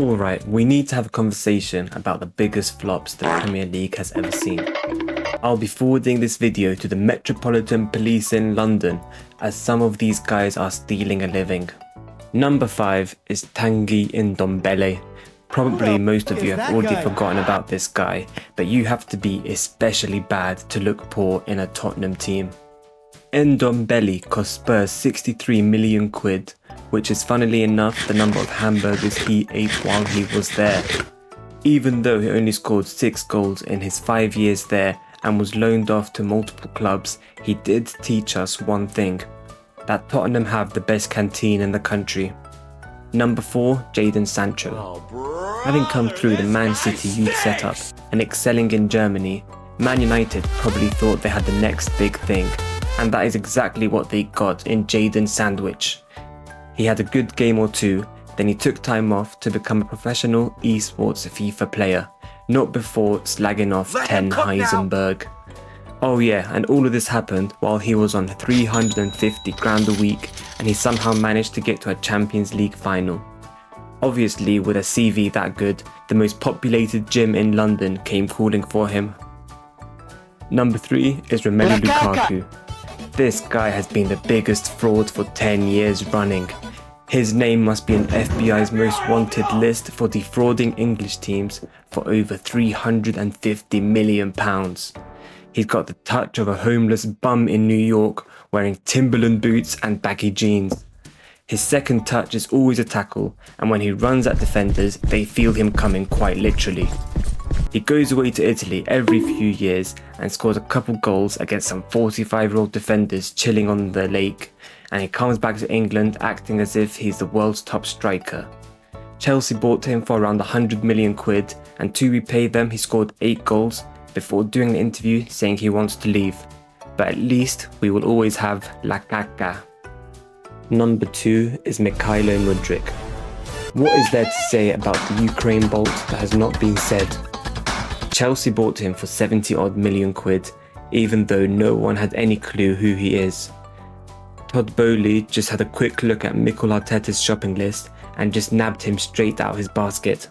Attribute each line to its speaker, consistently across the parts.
Speaker 1: Alright, we need to have a conversation about the biggest flops the Premier League has ever seen. I'll be forwarding this video to the Metropolitan Police in London, as some of these guys are stealing a living. Number 5 is Tanguy Ndombele. Probably most of you have already forgotten about this guy, but you have to be especially bad to look poor in a Tottenham team. Ndombele cost Spurs 63 million quid, which is funnily enough the number of hamburgers he ate while he was there. Even though he only scored 6 goals in his 5 years there and was loaned off to multiple clubs, he did teach us one thing: that Tottenham have the best canteen in the country. Number 4, Jadon Sancho. Having come through the Man City youth setup and excelling in Germany, Man United probably thought they had the next big thing, and that is exactly what they got in Jadon Sandwich. He had a good game or two, then he took time off to become a professional esports FIFA player, not before slagging off Ten Heisenberg. Oh yeah, and all of this happened while he was on 350 grand a week, and he somehow managed to get to a Champions League final. Obviously, with a CV that good, the most populated gym in London came calling for him. Number 3 is Romelu Lukaku. This guy has been the biggest fraud for 10 years running. His name must be on FBI's most wanted list for defrauding English teams for over £350 million. He's got the touch of a homeless bum in New York wearing Timberland boots and baggy jeans. His second touch is always a tackle, and when he runs at defenders, they feel him coming quite literally. He goes away to Italy every few years and scores a couple goals against some 45-year-old defenders chilling on the lake, and he comes back to England acting as if he's the world's top striker. Chelsea bought him for around 100 million quid, and to repay them he scored 8 goals before doing an interview saying he wants to leave. But at least we will always have La Caca. Number 2 is Mykhailo Mudryk. What is there to say about the Ukraine bolt that has not been said? Chelsea bought him for 70 odd million quid, even though no one had any clue who he is. Todd Boehly just had a quick look at Mikel Arteta's shopping list and just nabbed him straight out of his basket.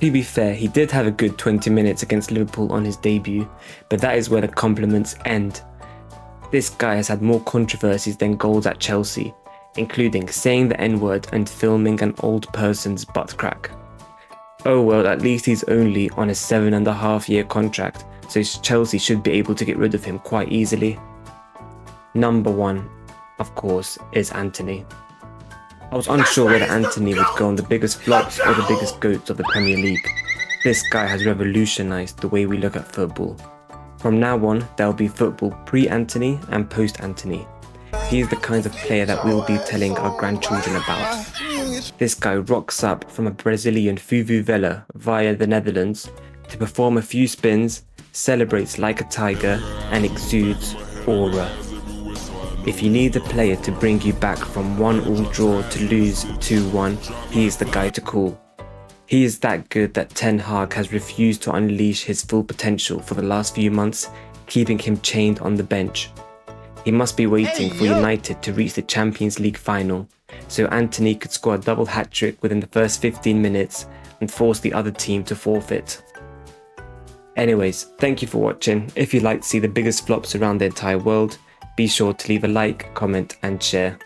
Speaker 1: To be fair, he did have a good 20 minutes against Liverpool on his debut, but that is where the compliments end. This guy has had more controversies than goals at Chelsea, including saying the N-word and filming an old person's butt crack. Oh well, at least he's only on a 7.5-year contract, so Chelsea should be able to get rid of him quite easily. Number 1, of course, is Antony. I was unsure whether Antony would go on the biggest flops or the biggest goats of the Premier League. This guy has revolutionised the way we look at football. From now on, there will be football pre-Antony and post-Antony. He is the kind of player that we'll be telling our grandchildren about. This guy rocks up from a Brazilian Vuvuzela via the Netherlands to perform a few spins, celebrates like a tiger, and exudes aura. If you need a player to bring you back from 1-1 draw to lose 2-1, he is the guy to call. He is that good that Ten Hag has refused to unleash his full potential for the last few months, keeping him chained on the bench. He must be waiting for United to reach the Champions League final, so Antony could score a double hat-trick within the first 15 minutes and force the other team to forfeit. Anyways, thank you for watching. If you'd like to see the biggest flops around the entire world, be sure to leave a like, comment and share.